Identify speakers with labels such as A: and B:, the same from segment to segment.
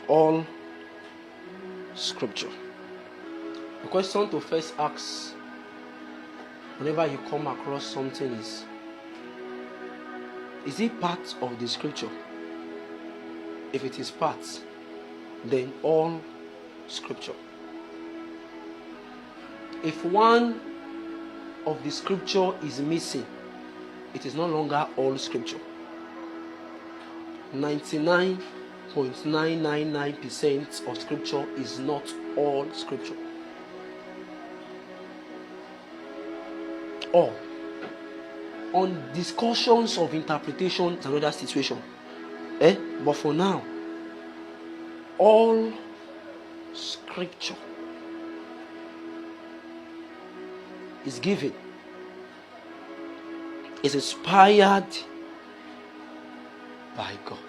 A: all scripture. The question to first ask whenever you come across something is it part of the scripture? If it is part, then all scripture. If one of the scripture is missing, it is no longer all scripture. 99.999% of scripture is not all scripture. All. On discussions of interpretation is another situation. But for now, all scripture is given, is inspired by God.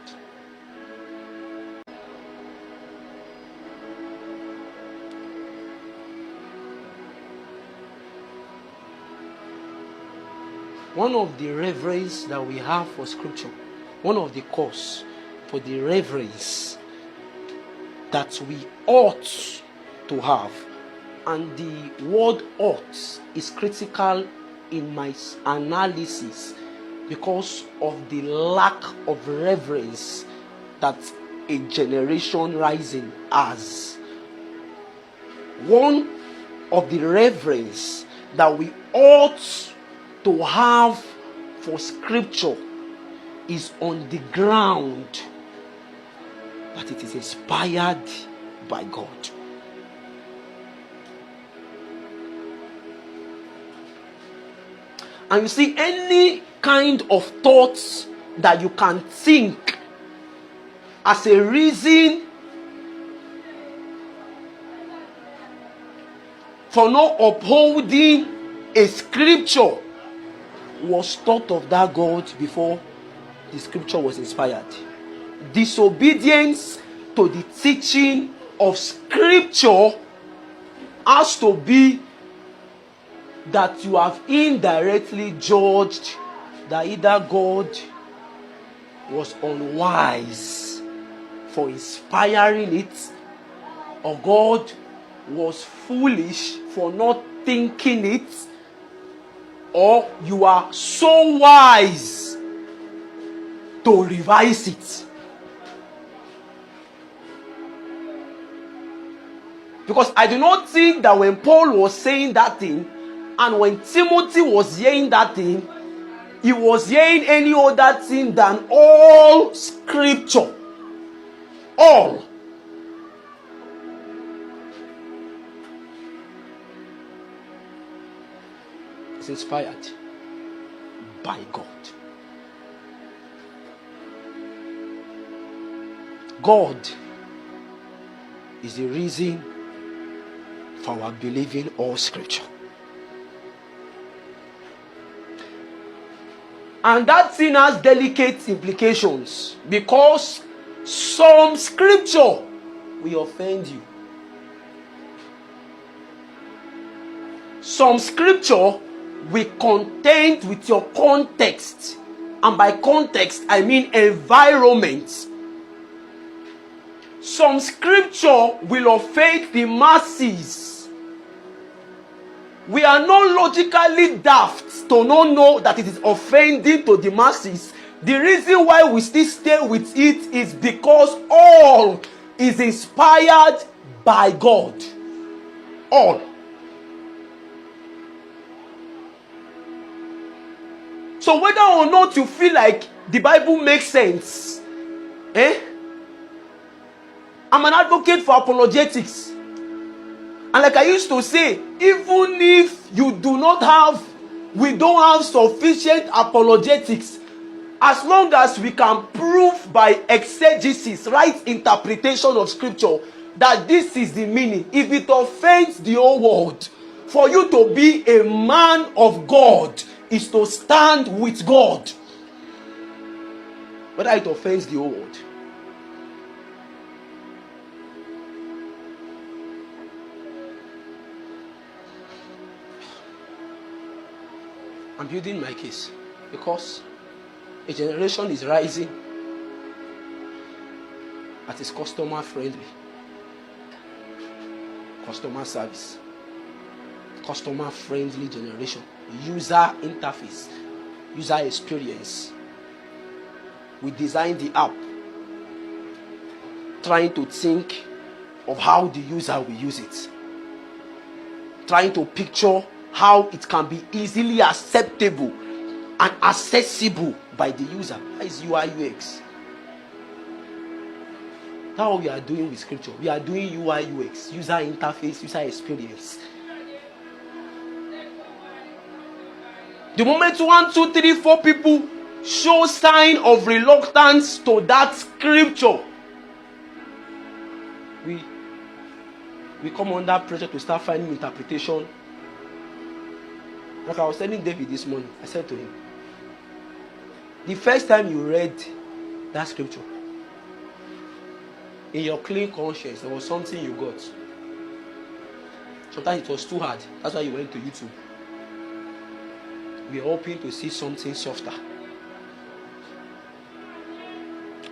A: One of the reverence that we have for scripture, one of the cause for the reverence that we ought to have, and the word ought is critical in my analysis because of the lack of reverence that a generation rising has. One of the reverence that we ought to have for scripture is on the ground that it is inspired by God. And you see, any kind of thoughts that you can think as a reason for not upholding a scripture was thought of that God before the scripture was inspired. Disobedience to the teaching of scripture has to be that you have indirectly judged that either God was unwise for inspiring it, or God was foolish for not thinking it, or you are so wise to revise it. Because I do not think that when Paul was saying that thing, and when Timothy was hearing that thing, he was hearing any other thing than all scripture. All. It's inspired by God. God is the reason for our believing all scripture. And that thing has delicate implications, because some scripture will offend you. Some scripture will contend with your context. And by context, I mean environment. Some scripture will offend the masses. We are not logically daft to not know that it is offending to the masses. The reason why we still stay with it is because all is inspired by God. All. So whether or not you feel like the Bible makes sense, I'm an advocate for apologetics. And like I used to say, even if we don't have sufficient apologetics, as long as we can prove by exegesis, right interpretation of scripture, that this is the meaning, if it offends the whole world, for you to be a man of God is to stand with God. Whether it offends the whole world. I'm building my case because a generation is rising that is customer friendly. Customer service. Customer friendly generation. User interface. User experience. We designed the app trying to think of how the user will use it. Trying to picture how it can be easily acceptable and accessible by the user. That is UI UX. That's what we are doing with scripture. We are doing UI UX, user interface, user experience. The moment 1, 2, 3, 4 people show sign of reluctance to that scripture, we come under pressure to start finding interpretation. Like I was telling David this morning, I said to him, the first time you read that scripture, in your clean conscience, there was something you got. Sometimes it was too hard. That's why you went to YouTube. We are hoping to see something softer.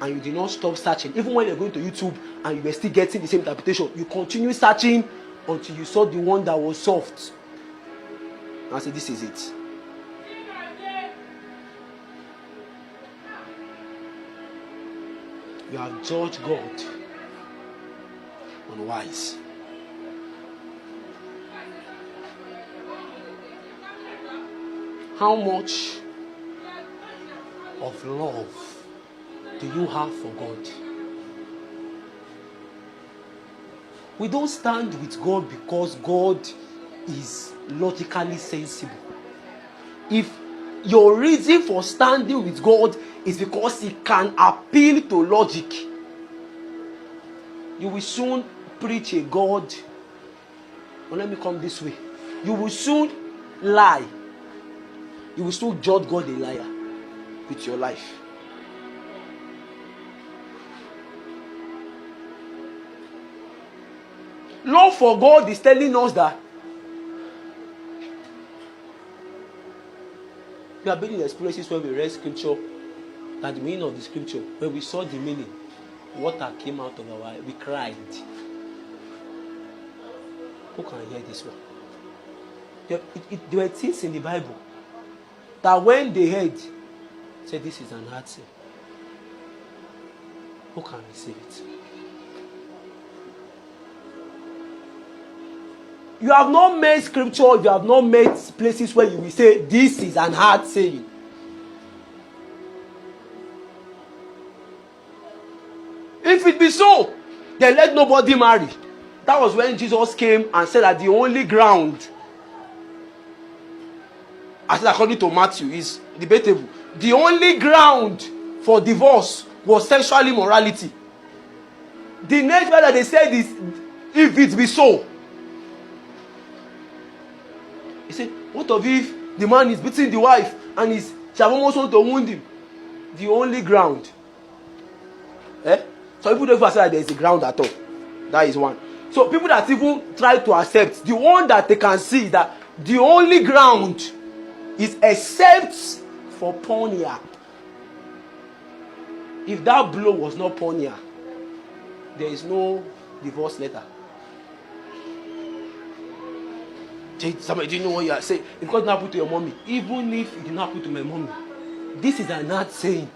A: And you did not stop searching. Even when you're going to YouTube and you were still getting the same interpretation, you continue searching until you saw the one that was soft. And I said, this is it. You have judged God unwise. How much of love do you have for God? We don't stand with God because God is logically sensible. If your reason for standing with God is because He can appeal to logic, you will soon preach a God. Well, let me come this way. You will soon lie. You will still judge God a liar with your life. Love for God is telling us that we have been in experiences where we read scripture, that the meaning of the scripture, when we saw the meaning, water came out of our eyes, we cried. Who can hear this one? There were things in the Bible that when they heard, said this is an hard thing. Who can receive it? You have not made scripture, you have not made places where you will say this is an hard saying. If it be so, then let nobody marry. That was when Jesus came and said that the only ground, as according to Matthew, is debatable. The only ground for divorce was sexual immorality. The next one that they said is, if it be so. He said, what of if the man is beating the wife and she almost want to wound him? The only ground. So people don't even say that there is a ground at all. That is one. So people that even try to accept, the one that they can see that the only ground is except for porneia. If that blow was not porneia, there is no divorce letter. Somebody didn't know what you are saying. If God did not put to your mommy, even if it did not put to my mommy, this is an hard saying.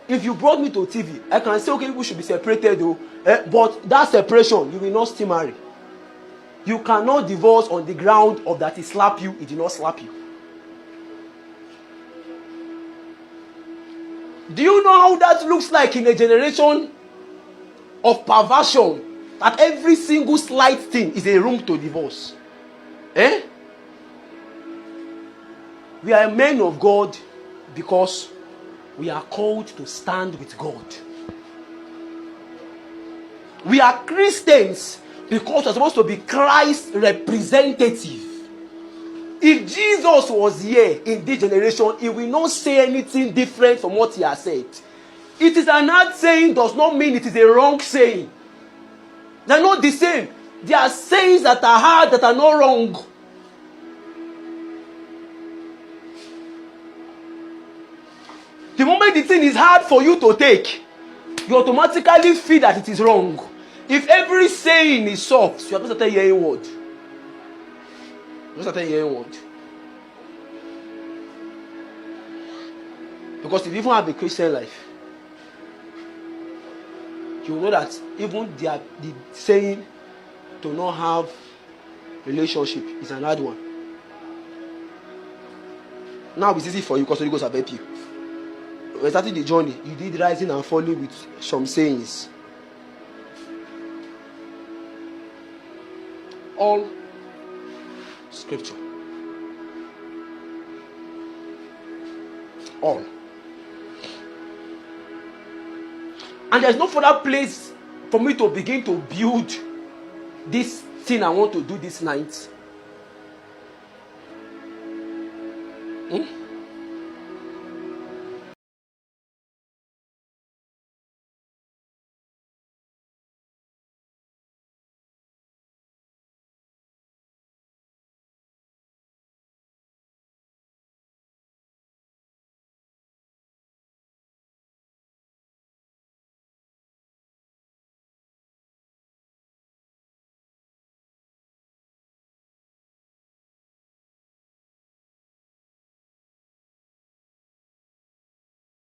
A: If you brought me to TV, I can say, okay, we should be separated though. But that separation, you will not still marry. You cannot divorce on the ground of that he slapped you, he did not slap you. Do you know how that looks like in a generation of perversion? That every single slight thing is a room to divorce. We are men of God because we are called to stand with God. We are Christians because we are supposed to be Christ's representative. If Jesus was here in this generation, he will not say anything different from what he has said. It is an hard saying does not mean it is a wrong saying. They are not the same. There are sayings that are hard that are not wrong. The moment the thing is hard for you to take, you automatically feel that it is wrong. If every saying is soft, you have to start hearing word. You start hearing word. Because if you even have a Christian life, you know that even the saying to not have relationship is an hard one. Now it's easy for you because Holy Ghost have helped you. When starting the journey, you did rising and falling with some sayings. All scripture. All. And there's no further place for me to begin to build this thing I want to do this night.